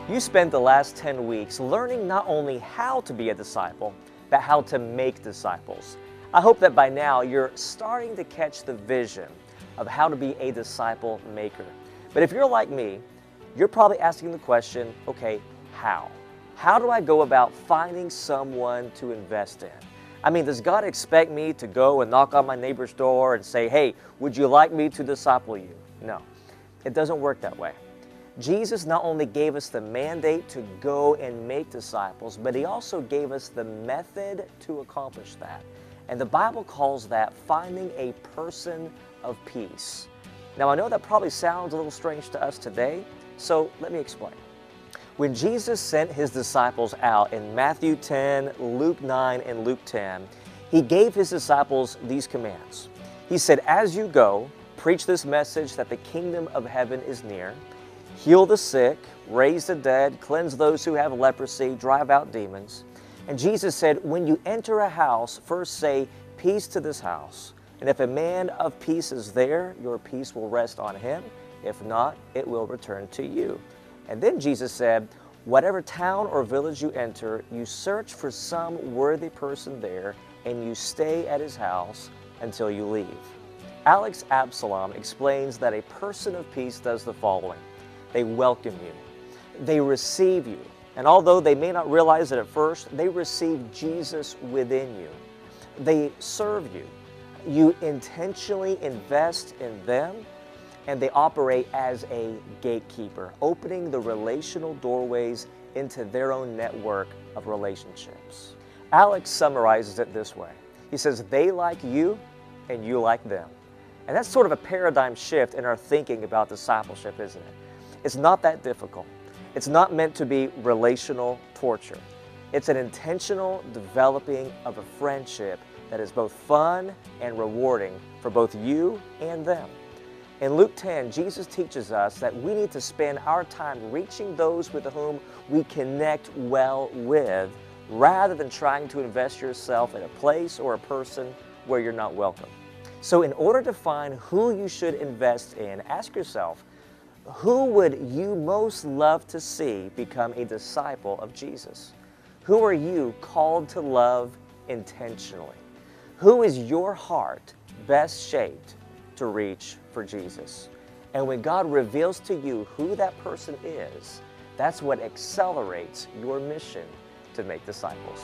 You spent the last 10 weeks learning not only how to be a disciple, but how to make disciples. I hope that by now you're starting to catch the vision of how to be a disciple maker. But if you're like me, you're probably asking the question, okay, how? How do I go about finding someone to invest in? I mean, does God expect me to go and knock on my neighbor's door and say, hey, would you like me to disciple you? No, it doesn't work that way. Jesus not only gave us the mandate to go and make disciples, but He also gave us the method to accomplish that. And the Bible calls that finding a person of peace. Now, I know that probably sounds a little strange to us today, so let me explain. When Jesus sent His disciples out in Matthew 10, Luke 9, and Luke 10, He gave His disciples these commands. He said, as you go, preach this message that the kingdom of heaven is near. Heal the sick, raise the dead, cleanse those who have leprosy, drive out demons. And Jesus said, when you enter a house, first say, peace to this house. And if a man of peace is there, your peace will rest on him. If not, it will return to you. And then Jesus said, whatever town or village you enter, you search for some worthy person there, and you stay at his house until you leave. Alex Absalom explains that a person of peace does the following. They welcome you. They receive you. And although they may not realize it at first, they receive Jesus within you. They serve you. You intentionally invest in them, and they operate as a gatekeeper, opening the relational doorways into their own network of relationships. Alex summarizes it this way. He says, they like you and you like them. And that's sort of a paradigm shift in our thinking about discipleship, isn't it? It's not that difficult. It's not meant to be relational torture. It's an intentional developing of a friendship that is both fun and rewarding for both you and them. In Luke 10, Jesus teaches us that we need to spend our time reaching those with whom we connect well with, rather than trying to invest yourself in a place or a person where you're not welcome. So in order to find who you should invest in, ask yourself, who would you most love to see become a disciple of Jesus? Who are you called to love intentionally? Who is your heart best shaped to reach for Jesus? And when God reveals to you who that person is, that's what accelerates your mission to make disciples.